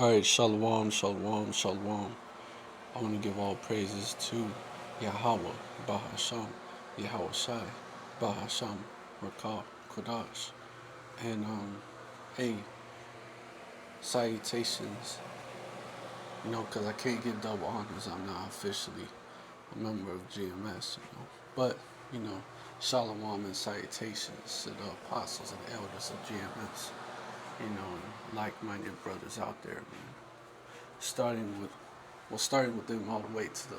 Alright, shalom, shalom, shalom. I want to give all praises to Yahweh, Bahasham, Yahweh Shai, Bahasham, Rakah, Kodash. And, hey, salutations, because I can't give double honors. I'm not officially a member of GMS. But, you know, shalom and salutations to the apostles and elders of GMS, and like-minded brothers out there, man. Starting with them all the way to the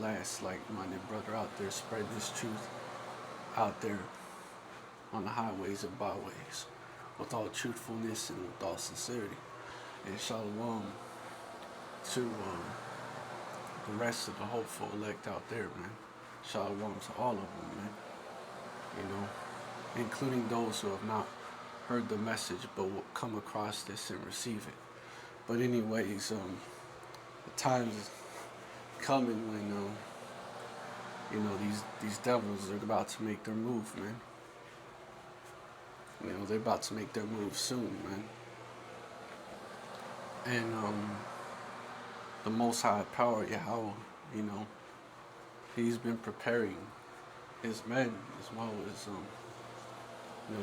last like-minded brother out there spreading this truth out there on the highways and byways with all truthfulness and with all sincerity. And shalom to the rest of the hopeful elect out there, man. Shalom to all of them, man. Including those who have not heard the message but will come across this and receive it. But anyways, the time is coming when these devils are about to make their move, man. They're about to make their move soon, man. And the Most High Power, Yahweh, He's been preparing His men as well as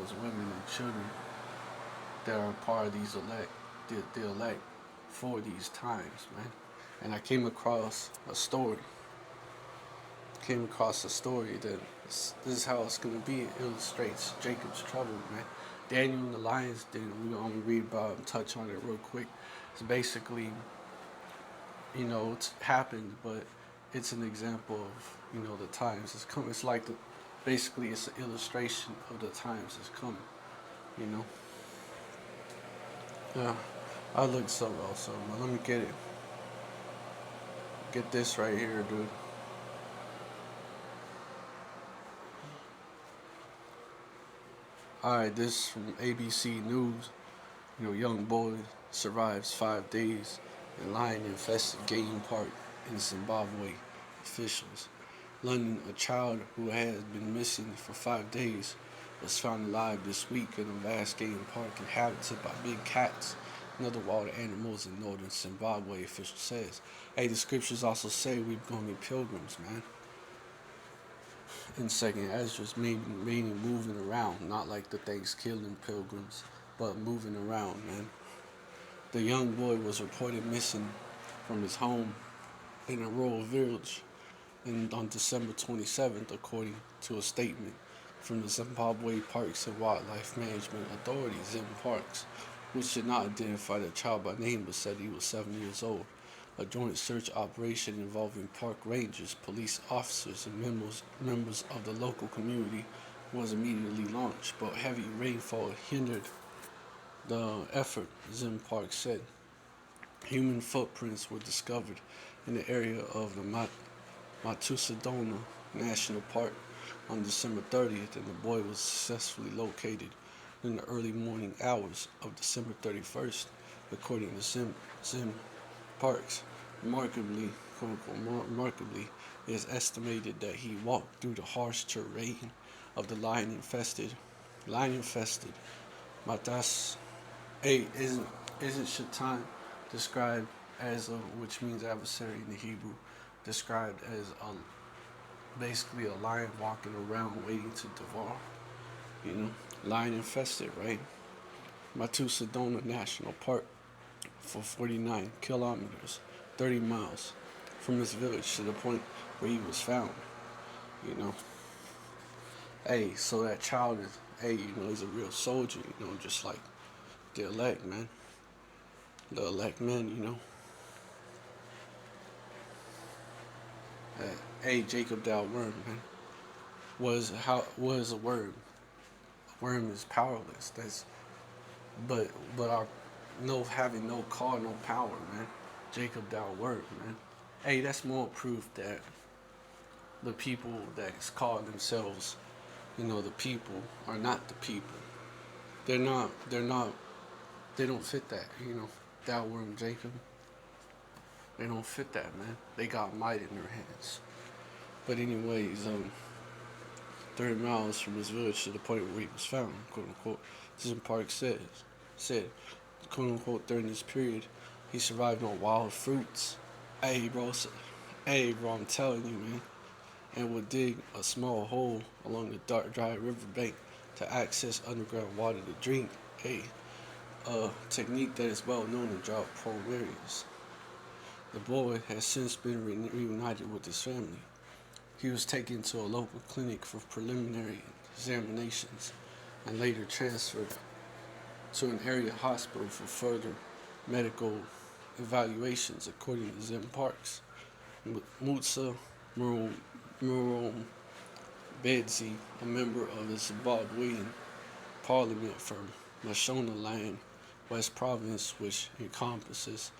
His women and children that are part of these elect, the elect for these times, man. And I came across a story. That this is how it's gonna be. It illustrates Jacob's trouble, man. Daniel and the lion's den. We're gonna read about and touch on it real quick. It's basically, it's happened, but it's an example of the times it's coming. It's like basically it's an illustration of the times it's coming. You know. Yeah, I looked so also, but let me get it. Get this right here, dude. Alright, this from ABC News. Young boy survives 5 days in lion-infested game park in Zimbabwe. Officials. London, a child who has been missing for 5 days, was found alive this week in a vast game park inhabited by big cats and other wild animals in northern Zimbabwe, official says. Hey, the scriptures also say we're going to be pilgrims, man. In second Esdras, meaning moving around, not like the Thanksgiving pilgrims, but moving around, man. The young boy was reported missing from his home in a rural village on December 27th, according to a statement from the Zimbabwe Parks and Wildlife Management Authority, ZimParks, which did not identify the child by name but said he was 7 years old. A joint search operation involving park rangers, police officers, and members of the local community was immediately launched, but heavy rainfall hindered the effort, ZimParks said. Human footprints were discovered in the area of the Matusadona National Park on December 30th, and the boy was successfully located in the early morning hours of December 31st, according to Zim Parks. Remarkably, it is estimated that he walked through the harsh terrain of the lion-infested Matas. Hey, isn't Shaitan described as which means adversary in the Hebrew, described as basically a lion walking around waiting to devour? Lion infested, right? Matusadona National Park for 49 kilometers, 30 miles from his village to the point where he was found. You know, hey, so that child is, he's a real soldier. Just like the elect, man. The elect men. Hey, Jacob Dow Worm, man. Was a worm? A worm is powerless. But our no having no call, no power, man. Jacob Dow Worm, man. Hey, that's more proof that the people that call themselves, the people are not the people. They're not. They don't fit that. Dow Worm Jacob. They don't fit that, man. They got might in their hands. But anyways, 30 miles from his village to the point where he was found, quote unquote. Zim Park said, quote unquote, during this period He survived on wild fruits. Hey, bro. Hey, bro, I'm telling you, man. And would dig a small hole along the dark, dry riverbank to access underground water to drink. A technique that is well known in drought-prone areas. The boy has since been reunited with his family. He was taken to a local clinic for preliminary examinations and later transferred to an area hospital for further medical evaluations, according to Zim Parks. Mutsa Murom Bedzi, a member of the Zimbabwean parliament from Mashonaland, West Province, which encompasses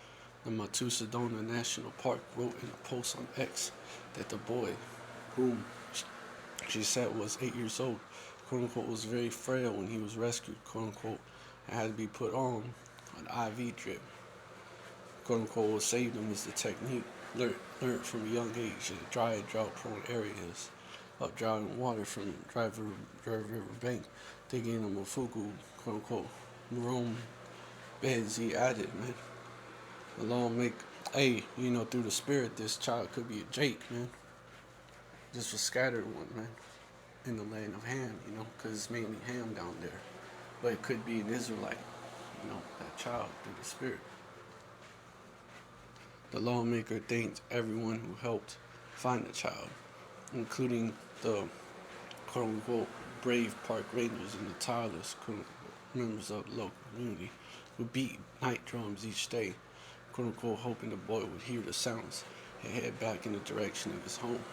the Matusadona National Park, wrote in a post on X that the boy, whom she said was 8 years old, quote unquote, was very frail when he was rescued, quote unquote, and had to be put on an IV drip. Quote unquote, what saved him is the technique learned from a young age in dry and drought prone areas of drowning water from river bank, digging in the Mafuku, quote unquote, Jerome Benzi added, man. The law make, hey, through the spirit, this child could be a Jake, man. Just a scattered one, man, in the land of Ham, because it's mainly Ham down there. But it could be an Israelite, that child through the spirit. The lawmaker thanked everyone who helped find the child, including the quote-unquote brave park rangers and the tireless members of the local community who beat night drums each day, quote-unquote hoping the boy would hear the sounds and head back in the direction of his home.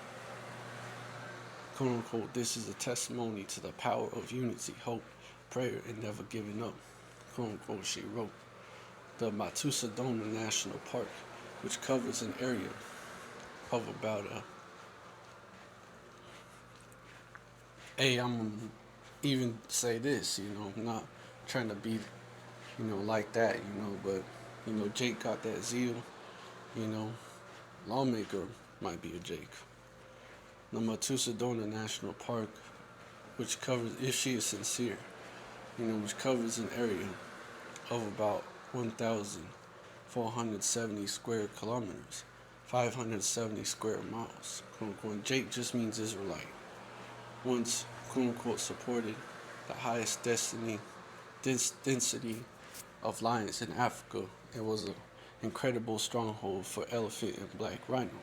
Quote-unquote, this is a testimony to the power of unity, hope, prayer, and never giving up, quote-unquote, she wrote. The Matusadona National Park, which covers an area of about I'm even say this, I'm not trying to be, like that, but, Jake got that zeal, lawmaker might be a Jake. The Matusadona National Park, which covers, if she is sincere, which covers an area of about 1,470 square kilometers, 570 square miles. Quote unquote. Jake just means Israelite. Once, quote unquote, supported the highest density of lions in Africa. It was an incredible stronghold for elephant and black rhino,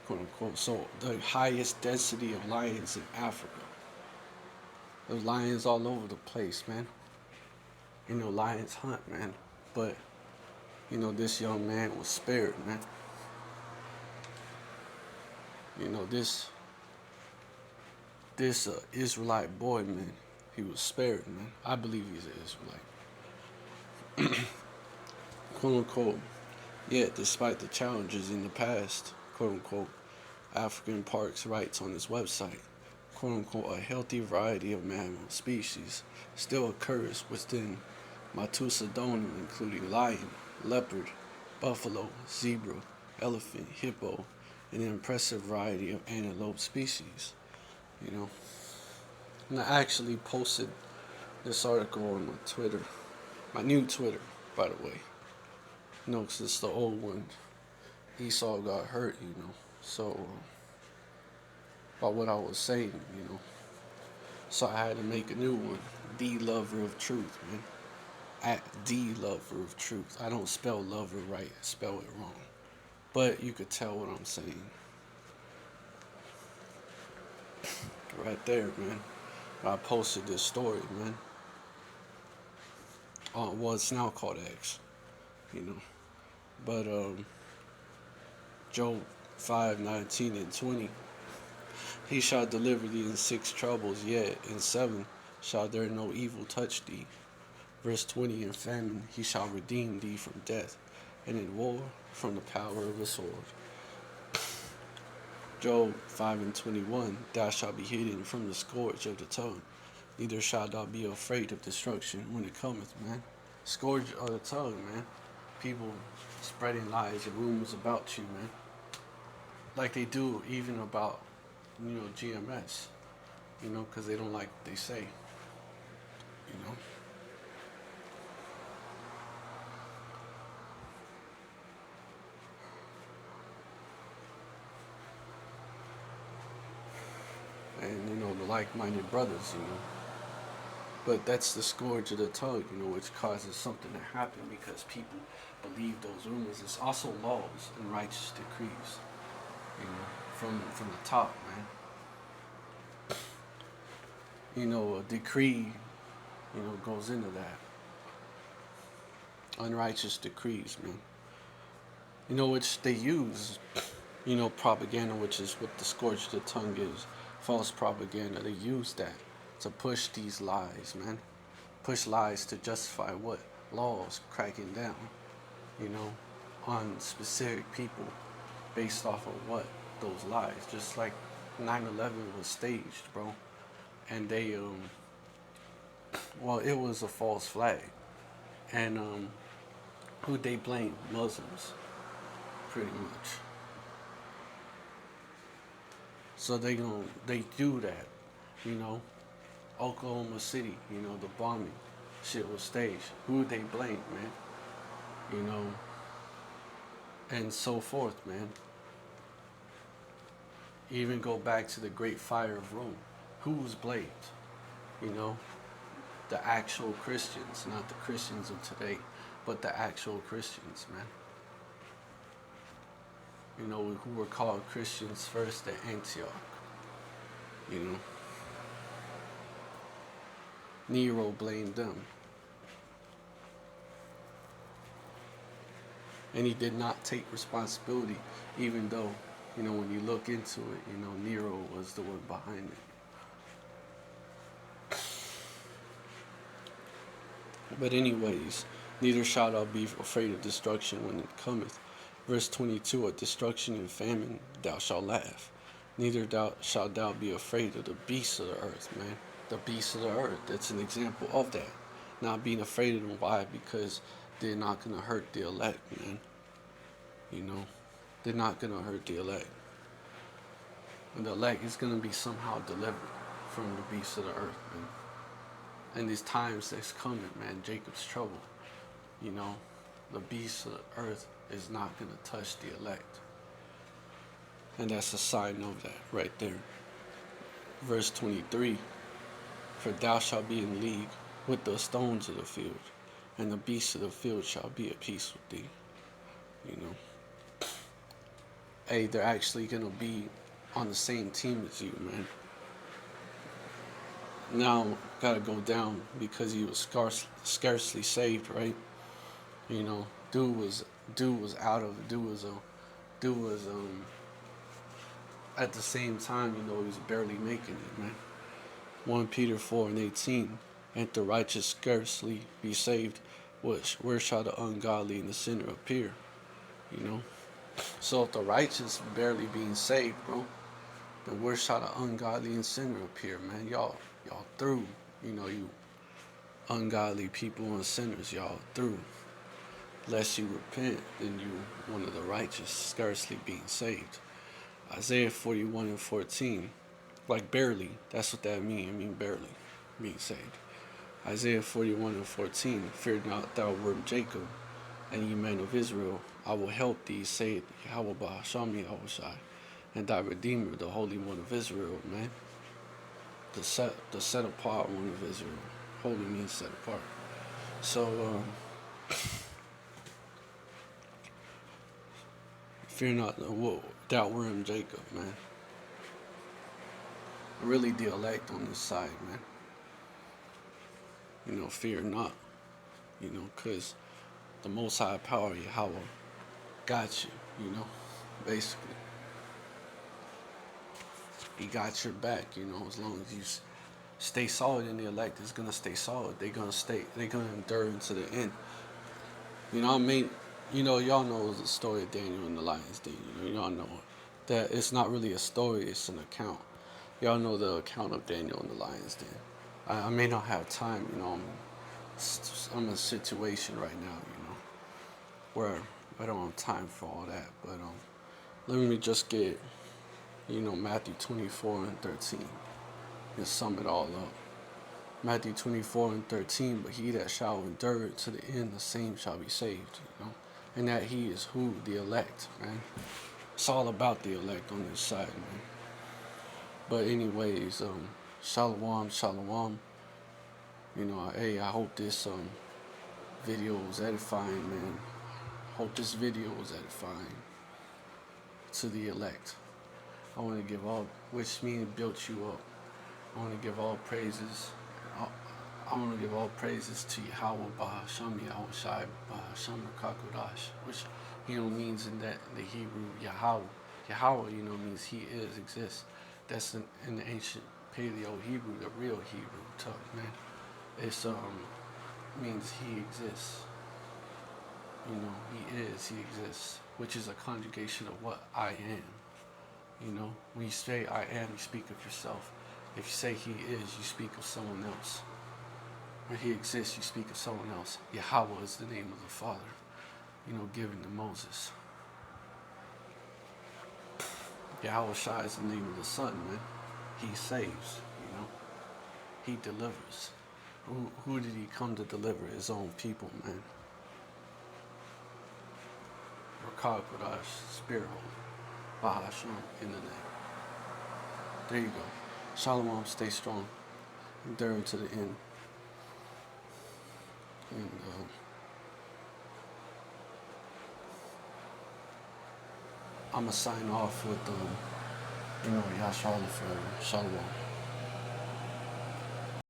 quote unquote. So the highest density of lions in Africa. There's lions all over the place, man. Lions hunt, man. But this young man was spared, man. This Israelite boy, man, he was spared, man. I believe he's an Israelite. Quote unquote. Yet, despite the challenges in the past, quote unquote, African Parks writes on his website, quote unquote, a healthy variety of mammal species still occurs within Matusadona, including lion, leopard, buffalo, zebra, elephant, hippo, and an impressive variety of antelope species. And I actually posted this article on my Twitter, my new Twitter, by the way. Because it's the old one. Esau got hurt, So, about what I was saying, So I had to make a new one. The Lover of Truth, man. At The Lover of Truth. I don't spell lover right. I spell it wrong. But you could tell what I'm saying. Right there, man. I posted this story, man. Well, it's now called X, But Job 5:19 and 20. He shall deliver thee in 6 troubles, yet in 7 shall there no evil touch thee. Verse 20, in famine he shall redeem thee from death, and in war from the power of the sword. Job 5:21, thou shalt be hidden from the scourge of the tongue, neither shalt thou be afraid of destruction when it cometh, man. Scourge of the tongue, man. People spreading lies and rumors about you, man. Like they do even about, GMS, because they don't like what they say, like-minded brothers, But that's the scourge of the tongue, which causes something to happen because people believe those rumors. It's also laws and righteous decrees, from the top, man. A decree, goes into that. Unrighteous decrees, man. Which they use, propaganda, which is what the scourge of the tongue is. False propaganda. They use that to push these lies, man. Push lies to justify what? Laws cracking down, on specific people based off of what? Those lies. Just like 9/11 was staged, bro. And they, it was a false flag. And who they blame? Muslims, pretty much. So they do that, you know. Oklahoma City, the bombing shit was staged. Who they blame, man? And so forth, man. Even go back to the Great Fire of Rome. Who was blamed? The actual Christians, not the Christians of today, but the actual Christians, man. Who were called Christians first at Antioch. Nero blamed them. And he did not take responsibility, even though, when you look into it, Nero was the one behind it. But anyways, neither shalt thou be afraid of destruction when it cometh. Verse 22, at destruction and famine thou shalt laugh. Neither shalt thou be afraid of the beasts of the earth, man. The beasts of the earth, that's an example of that. Not being afraid of them. Why? Because they're not going to hurt the elect, man. They're not going to hurt the elect. And the elect is going to be somehow delivered from the beasts of the earth, man. And these times that's coming, man, Jacob's trouble. The beasts of the earth is not going to touch the elect. And that's a sign of that right there. Verse 23, for thou shalt be in league with the stones of the field, and the beasts of the field shall be at peace with thee. Hey, they're actually going to be on the same team as you, man. Now, gotta go down because he was scarcely saved, right? Dude was out of it. Dude was at the same time, he was barely making it, man. 1 Peter 4:18, and the righteous scarcely be saved, where shall the ungodly and the sinner appear? So if the righteous barely being saved, bro, then where shall the ungodly and sinner appear, man? Y'all through, you ungodly people and sinners, y'all through. Lest you repent, then you one of the righteous, scarcely being saved. Isaiah 41:14, like barely, that's what that means. I mean barely being saved. Isaiah 41:14, fear not thou word Jacob, and ye men of Israel, I will help thee, saith Yahweh Ba'asham Yahushai, and thy Redeemer, the Holy One of Israel, man. The set apart one of Israel. Holy means set apart. So, fear not thou word Jacob, man. Really the elect on this side, man. Fear not. Because the Most High Power, Yahweh, got you, basically. He got your back, as long as you stay solid in the elect, it's going to stay solid. They're going to endure into the end. Y'all know the story of Daniel and the lion's den. Y'all know that it's not really a story, it's an account. Y'all know the account of Daniel and the lion's den. I may not have time, I'm in a situation right now, where I don't have time for all that. But let me just get, Matthew 24:13 and sum it all up. Matthew 24:13, but he that shall endure to the end, the same shall be saved, And that he is who? The elect, man. It's all about the elect on this side, man. But anyways, Shalom, shalom. Hey, I hope this video was edifying, man. Hope this video was edifying to the elect. I want to give all, which means built you up. I want to give all praises. I want to give all praises to Yahweh Bahasham Yahweh Shai Bahasham Kakodash, which means in the Hebrew Yahweh. Yahweh means He is, exists. That's in the ancient Paleo Hebrew, the real Hebrew talk, man. It's means He exists. He is, He exists, which is a conjugation of what I am. When you say I am, you speak of yourself. If you say He is, you speak of someone else. When He exists, you speak of someone else. Yahweh is the name of the Father, given to Moses. Yahweh Shai is the name of the Son, man. He saves, He delivers. Who did He come to deliver? His own people, man. Rakah Kodash, Spirit, Bahasham, in the name. There you go. Shalom, stay strong. Endure to the end. And I'm going to sign off with, Yashar forever. Shalom.